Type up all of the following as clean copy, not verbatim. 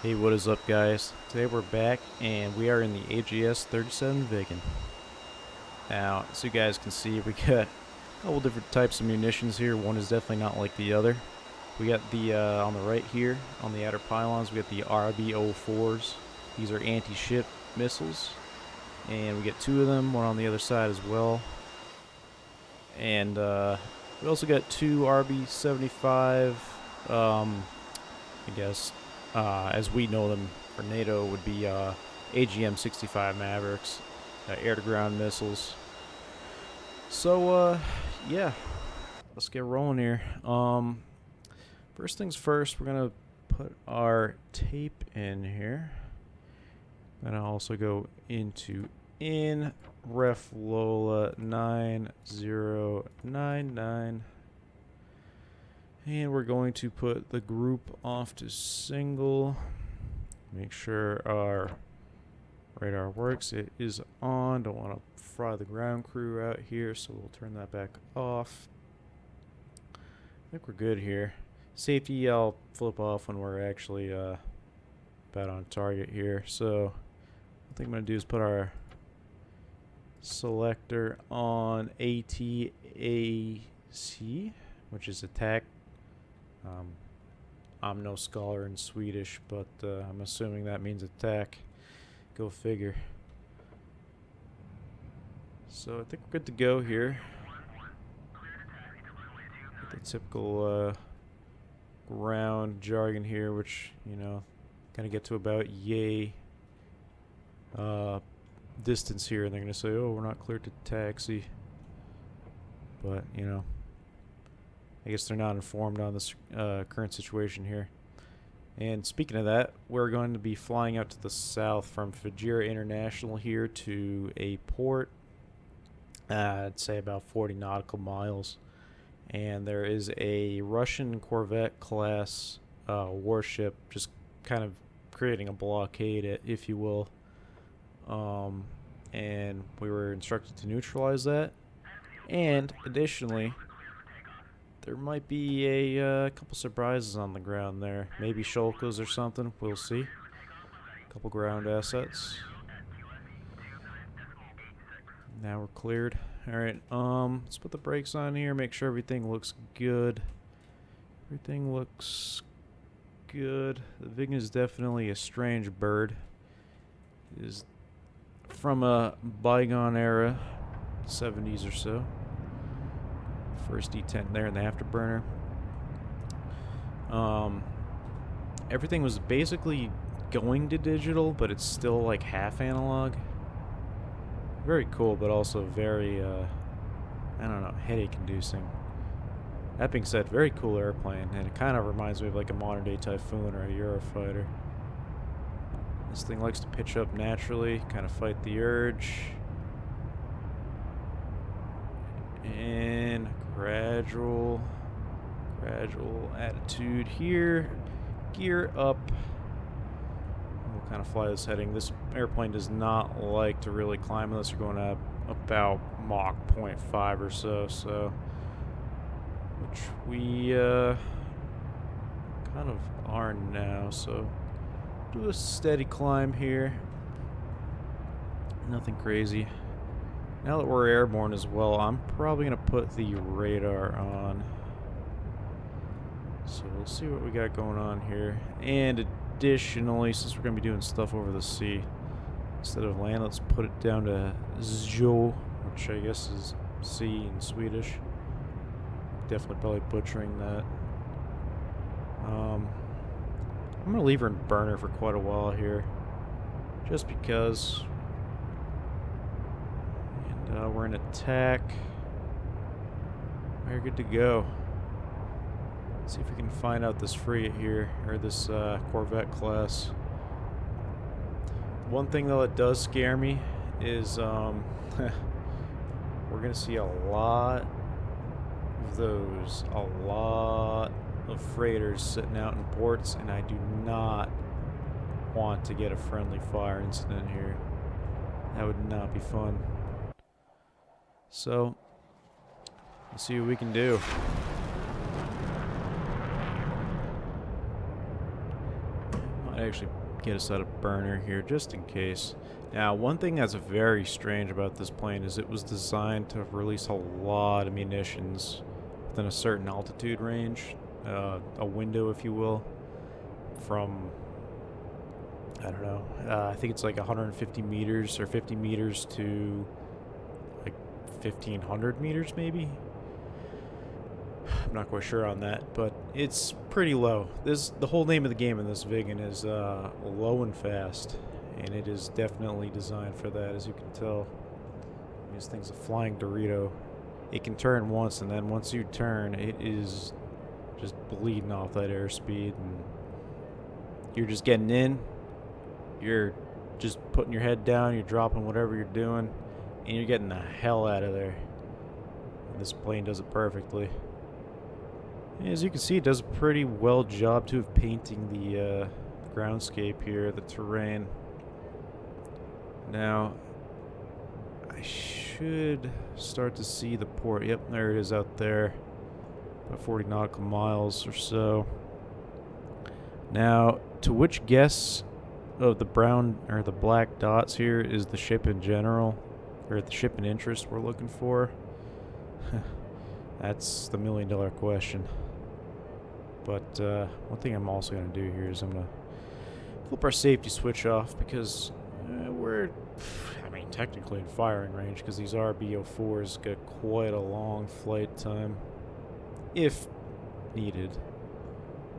Hey, what is up, guys? Today we're back and we are in the AJS-37 Viggen. Now, as you guys can see, we got a couple different types of munitions here. One is definitely not like the other. We got the, on the right here, on the outer pylons, we got the RB-04s. These are anti-ship missiles. And we get two of them, one on the other side as well. And we also got two RB-75, I guess, as we know them for NATO, would be AGM-65 Mavericks, air-to-ground missiles. So, yeah, let's get rolling here. First things first, we're going to put our tape in here. And I'll also go into ref Lola 9099. And we're going to put the group off to single. Make sure our radar works. It is on. Don't want to fry the ground crew out here, so we'll turn that back off. I think we're good here. Safety, I'll flip off when we're actually about on target here. So I think I'm going to do is put our selector on ATAC, which is attack. I'm no scholar in Swedish, but I'm assuming that means attack. Go figure. So I think we're good to go here. The typical ground jargon here, which, you know, gonna get to about yay distance here, and they're gonna say, oh, we're not cleared to taxi. But, you know, I guess they're not informed on this current situation here. And speaking of that, we're going to be flying out to the south from Fajira International here to a port, I'd say about 40 nautical miles. And there is a Russian Corvette class warship just kind of creating a blockade, if you will. And we were instructed to neutralize that. And additionally, there might be a couple surprises on the ground there. Maybe shulkers or something. We'll see. A couple ground assets. Now we're cleared. Alright, let's put the brakes on here. Make sure everything looks good. Everything looks good. The Viggen is definitely a strange bird. It is from a bygone era, 70s or so. First D10 there in the afterburner. Everything was basically going to digital, but it's still like half analog. Very cool, but also very, I don't know, headache-inducing. That being said, very cool airplane, and it kind of reminds me of like a modern-day Typhoon or a Eurofighter. This thing likes to pitch up naturally, kind of fight the urge. And gradual attitude here. Gear up. We'll kind of fly this heading. This airplane does not like to really climb unless you're going up about Mach 0.5 or so. Which we kind of are now. So do a steady climb here. Nothing crazy. Now that we're airborne as well, I'm probably going to put the radar on. So we'll see what we got going on here. And additionally, since we're going to be doing stuff over the sea, instead of land, let's put it down to Zjo, which I guess is sea in Swedish. Definitely probably butchering that. I'm going to leave her in burner for quite a while here, just because. And we're in attack. We're good to go. Let's see if we can find out this frigate here, or this Corvette class. One thing though that does scare me is we're gonna see a lot of those, a lot of freighters sitting out in ports, and I do not want to get a friendly fire incident here. That would not be fun. So, let's see what we can do. actually get us out of burner here just in case. Now, one thing that's very strange about this plane is it was designed to release a lot of munitions within a certain altitude range, a window, if you will, from, I don't know, I think it's like 150 meters or 50 meters to like 1,500 meters maybe. I'm not quite sure on that, but it's pretty low. The whole name of the game in this Viggen is low and fast, and it is definitely designed for that, as you can tell. This thing's a flying Dorito. It can turn once, and then once you turn, it is just bleeding off that airspeed, and you're just getting in. You're just putting your head down, you're dropping whatever you're doing, and you're getting the hell out of there. And this plane does it perfectly. As you can see, it does a pretty well job too of painting the groundscape here, the terrain. Now, I should start to see the port. Yep, there it is out there. About 40 nautical miles or so. Now, to which guess of the brown or the black dots here is the ship in general, or the ship in interest we're looking for? That's the $1,000,000 question. But one thing I'm also going to do here is I'm going to flip our safety switch off because we're, I mean, technically in firing range because these RB-04s got quite a long flight time, if needed.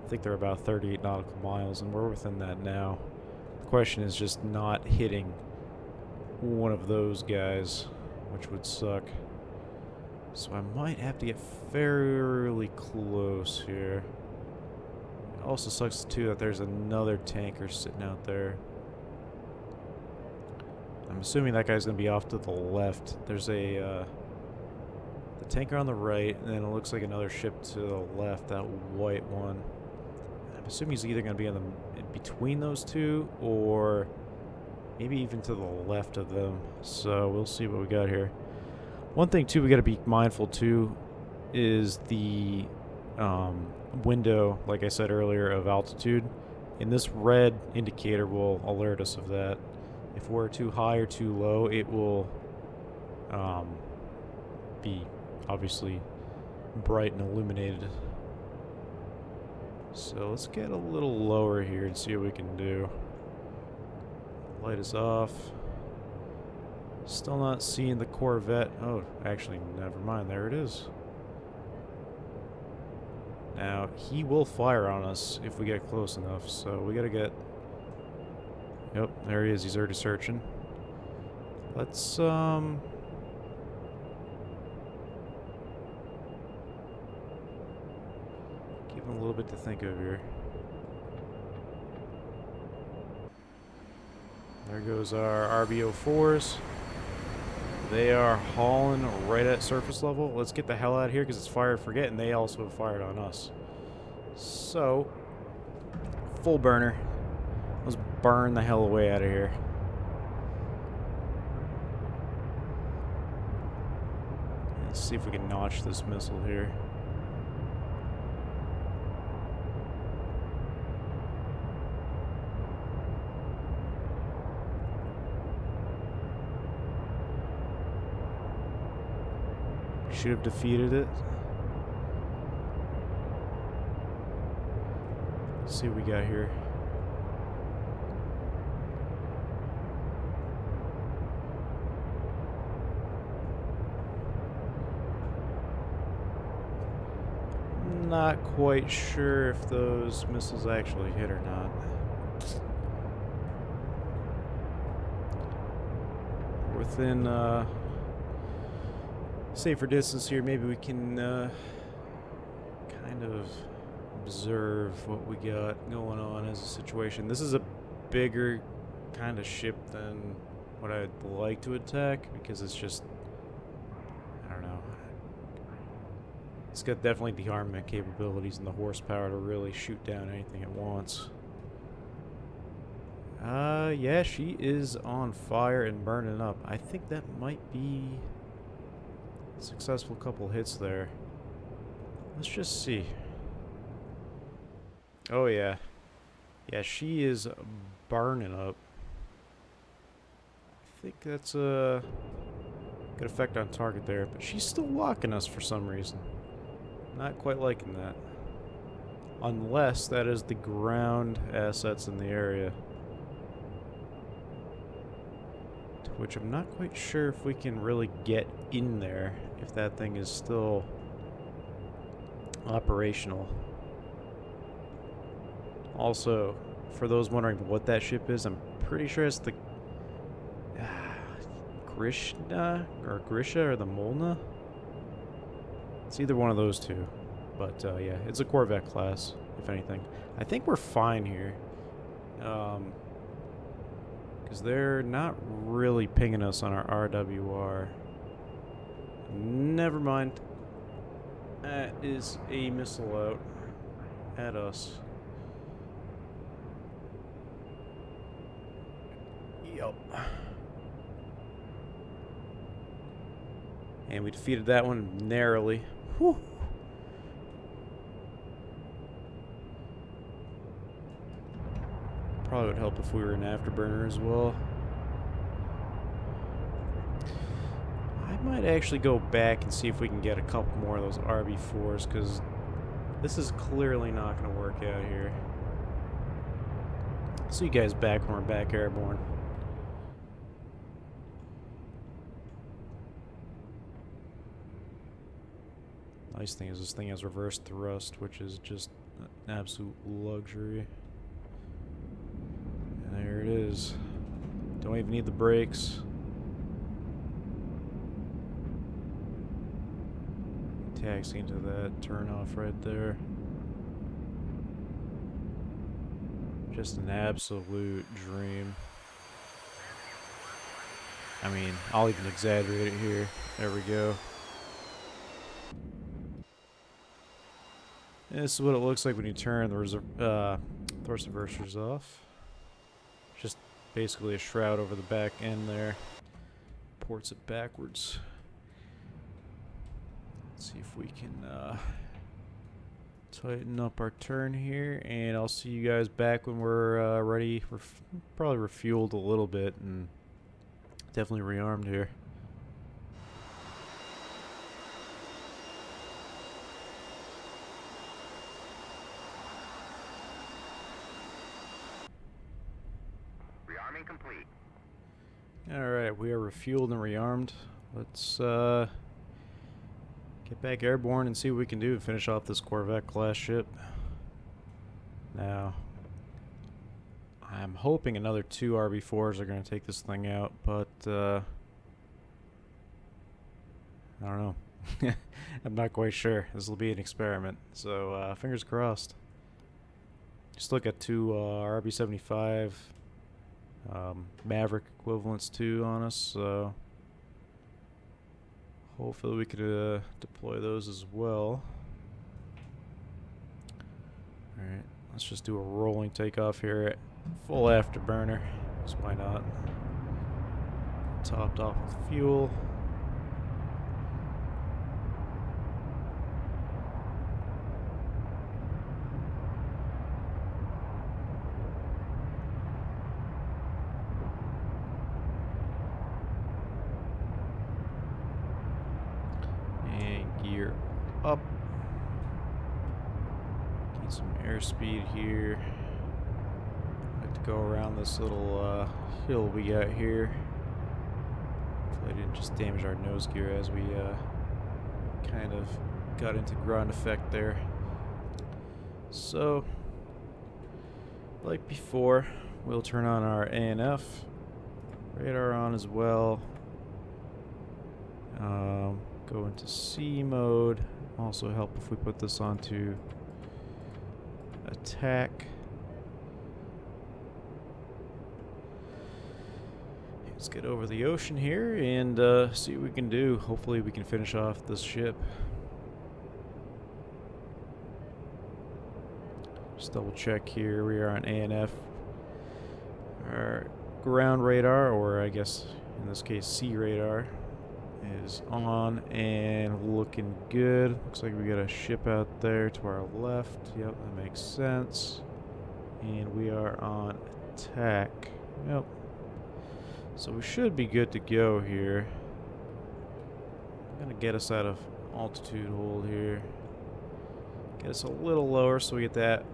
I think they're about 38 nautical miles, and we're within that now. The question is just not hitting one of those guys, which would suck. So I might have to get fairly close here. It also sucks too that there's another tanker sitting out there. I'm assuming that guy's going to be off to the left. There's a the tanker on the right, and then it looks like another ship to the left, that white one. I'm assuming he's either going to be in between those two, or maybe even to the left of them. So we'll see what we got here. One thing too we got to be mindful too is the window, like I said earlier, of altitude. And this red indicator will alert us of that. If we're too high or too low, it will be obviously bright and illuminated. So let's get a little lower here and see what we can do. Light is off. Still not seeing the Corvette. Oh, actually, never mind. There it is. Now, he will fire on us if we get close enough, so we gotta get... Yep, there he is. He's already searching. Let's, give him a little bit to think of here. There goes our RB-04s. They are hauling right at surface level. Let's get the hell out of here because it's fire or forget, and they also have fired on us. So, full burner. Let's burn the hell away out of here. Let's see if we can notch this missile here. Should have defeated it. Let's see what we got here. Not quite sure if those missiles actually hit or not. Within safer distance here, maybe we can kind of observe what we got going on as a situation. This is a bigger kind of ship than what I'd like to attack because it's just, I don't know. It's got definitely the armament capabilities and the horsepower to really shoot down anything it wants. Yeah, she is on fire and burning up. I think that might be a successful couple hits there. Let's just see. Oh yeah. Yeah, she is burning up. I think that's a good effect on target there, but she's still locking us for some reason. Not quite liking that. Unless that is the ground assets in the area. To which I'm not quite sure if we can really get in there if that thing is still operational. Also, for those wondering what that ship is, I'm pretty sure it's the Grisha or the Molna. It's either one of those two. But yeah, it's a Corvette class, if anything. I think we're fine here. Because they're not really pinging us on our RWR. Never mind. That is a missile out at us. Yup. And we defeated that one narrowly. Whew. Probably would help if we were an afterburner as well. I might actually go back and see if we can get a couple more of those RB4s, because this is clearly not going to work out here. See you guys back when we're back airborne. Nice thing is this thing has reverse thrust, which is just an absolute luxury. And there it is. Don't even need the brakes. Taxiing to that turn off right there. Just an absolute dream. I mean, I'll even exaggerate it here. There we go. And this is what it looks like when you turn the thrust reversers off. Just basically a shroud over the back end there. Ports it backwards. Let's see if we can tighten up our turn here, and I'll see you guys back when we're ready. We're probably refueled a little bit and definitely rearmed here. Rearming complete. Alright, we are refueled and rearmed. Let's get back airborne and see what we can do to finish off this Corvette class ship. Now, I'm hoping another 2 RB4s are going to take this thing out, but I don't know. I'm not quite sure. This will be an experiment, so fingers crossed. Just look at 2 RB-75 Maverick equivalents too on us, so hopefully we could deploy those as well. Alright, let's just do a rolling takeoff here. Full afterburner, so why not? Topped off with fuel. Gear up. Get some airspeed here. Like to go around this little hill we got here. Hopefully I didn't just damage our nose gear as we kind of got into ground effect there. So, like before, we'll turn on our ANF. Radar on as well. Go into C mode. Also help if we put this onto attack. Let's get over the ocean here and see what we can do. Hopefully we can finish off this ship. Just double check here. We are on ANF. Our ground radar, or I guess in this case sea radar, is on and looking good. Looks like we got a ship out there to our left. Yep, that makes sense. And we are on attack. Yep. So we should be good to go here. I'm gonna get us out of altitude hold here. Get us a little lower so we get that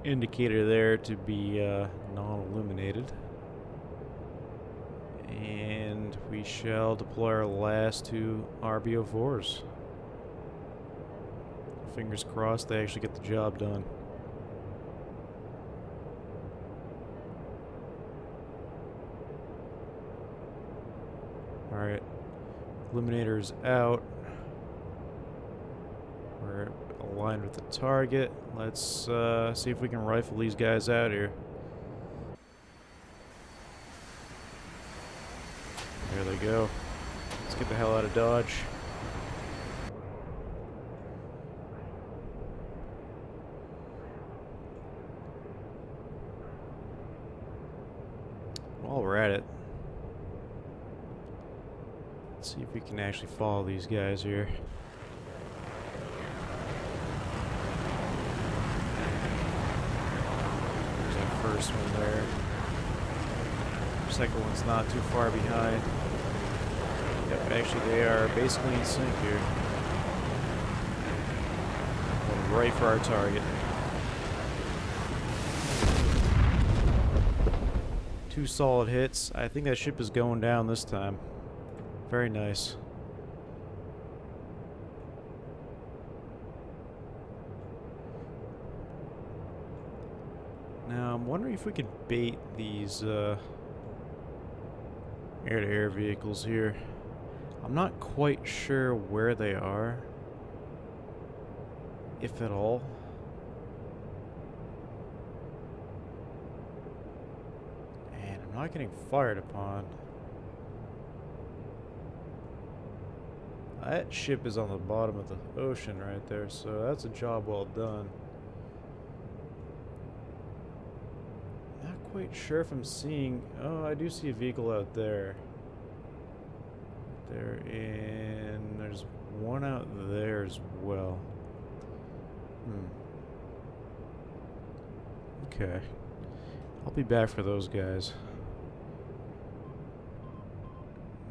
indicator there to be non-illuminated. And we shall deploy our last two RBO4s. Fingers crossed they actually get the job done. Alright, illuminator is out. We're aligned with the target. Let's see if we can rifle these guys out here. There they go. Let's get the hell out of Dodge. While we're at it, let's see if we can actually follow these guys here. There's that first one there. Second one's not too far behind. Yep, actually they are basically in sync here. Going right for our target. Two solid hits. I think that ship is going down this time. Very nice. Now I'm wondering if we could bait these air-to-air vehicles here. I'm not quite sure where they are, if at all. And I'm not getting fired upon. That ship is on the bottom of the ocean right there, so that's a job well done. Not quite sure if I'm seeing... Oh, I do see a vehicle out there. There, and there's one out there as well. Okay. I'll be back for those guys.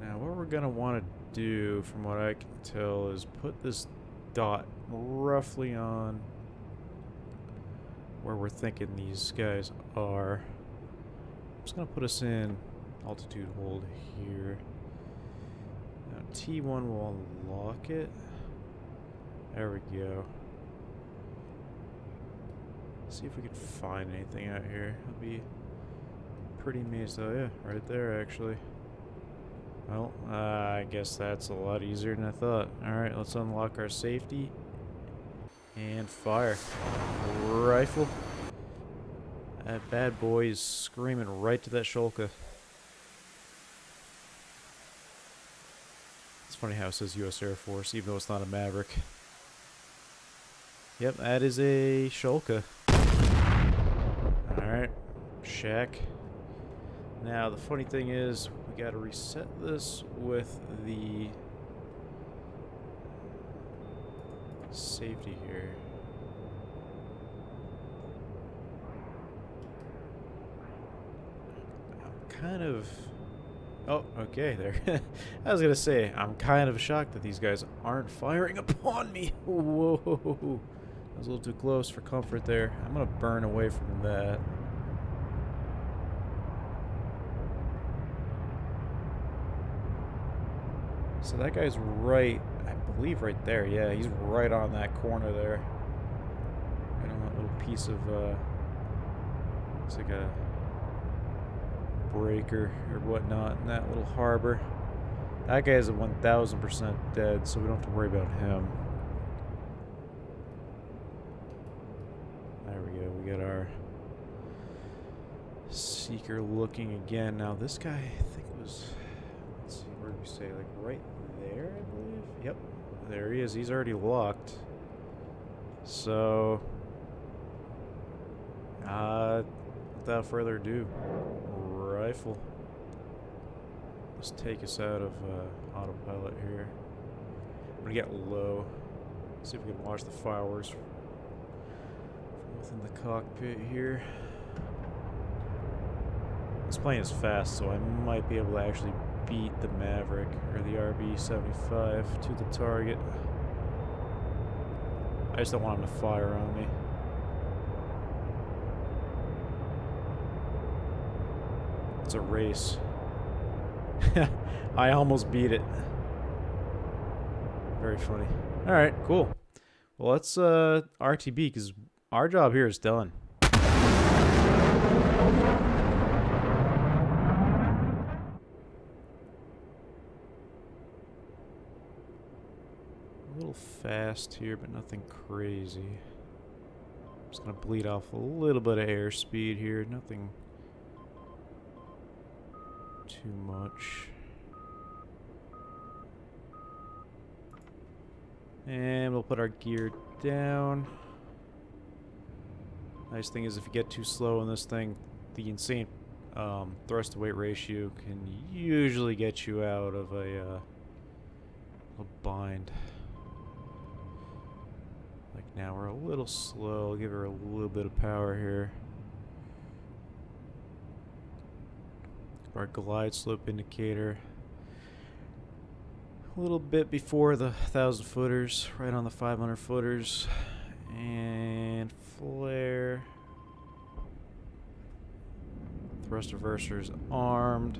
Now, what we're gonna want to do, from what I can tell, is put this dot roughly on where we're thinking these guys are. I'm just gonna put us in altitude hold here. Now T1 will unlock it. There we go. See if we can find anything out here. It'll be pretty amazed. Oh yeah, right there actually. Well, I guess that's a lot easier than I thought. Alright, let's unlock our safety. And fire. Rifle. That bad boy is screaming right to that shulker. It's funny how it says U.S. Air Force, even though it's not a Maverick. Yep, that is a shulker. Alright, check. Now, the funny thing is, we gotta reset this with the safety here. I'm kind of... Oh, okay, there. I was gonna say, I'm kind of shocked that these guys aren't firing upon me. Whoa. I was a little too close for comfort there. I'm gonna burn away from that. So that guy's right, I believe right there. Yeah, he's right on that corner there. Right on that little piece of, looks like a breaker or whatnot in that little harbor. That guy is a 1000% dead, so we don't have to worry about him. There we go. We got our seeker looking again. Now this guy, I think was, let's see, where did we say? Like right there, I believe. Yep, there he is. He's already locked. So, without further ado, rifle. Let's take us out of autopilot here. I'm gonna get low. See if we can watch the fireworks from within the cockpit here. This plane is fast, so I might be able to actually beat the Maverick or the RB-75 to the target. I just don't want him to fire on me. It's a race. I almost beat it. Very funny. Alright, cool. Well, let's RTB, because our job here is done. A little fast here, but nothing crazy. I'm just going to bleed off a little bit of airspeed here. Nothing too much. And we'll put our gear down. Nice thing is if you get too slow in this thing, the insane thrust to weight ratio can usually get you out of a bind. Like now we're a little slow. I'll give her a little bit of power here. Our glide slope indicator. A little bit before the 1,000 footers, right on the 500 footers. And flare. Thrust reverser's armed.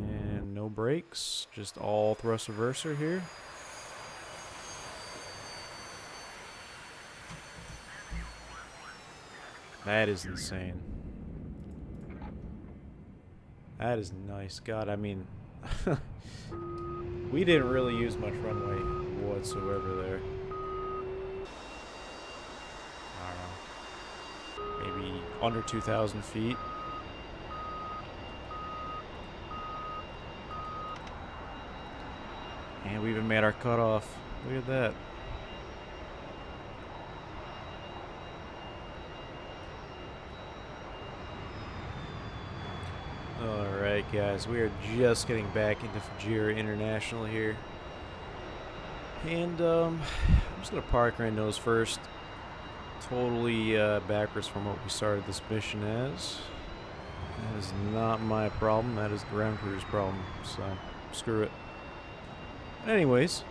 And no brakes, just all thrust reverser here. That is insane. That is nice. God, I mean, we didn't really use much runway whatsoever there. I don't know. Maybe under 2,000 feet. And we even made our cutoff. Look at that. Alright guys, we are just getting back into Fujairah International here. And I'm just going to park right nose first. Totally backwards from what we started this mission as. That is not my problem, that is the ground crew's problem, so screw it. But anyways,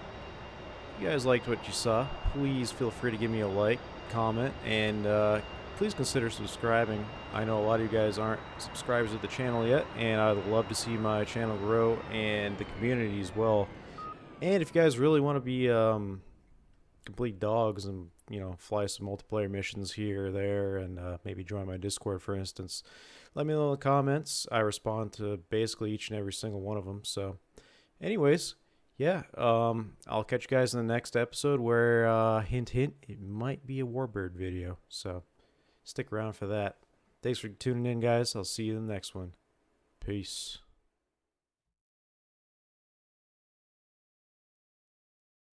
if you guys liked what you saw, please feel free to give me a like, comment, and please consider subscribing. I know a lot of you guys aren't subscribers of the channel yet, and I'd love to see my channel grow and the community as well. And if you guys really want to be complete dogs and, you know, fly some multiplayer missions here or there, and maybe join my Discord, for instance, let me know in the comments. I respond to basically each and every single one of them. So anyways, yeah, I'll catch you guys in the next episode where, hint hint, it might be a Warbird video. So stick around for that. Thanks for tuning in, guys. I'll see you in the next one. Peace.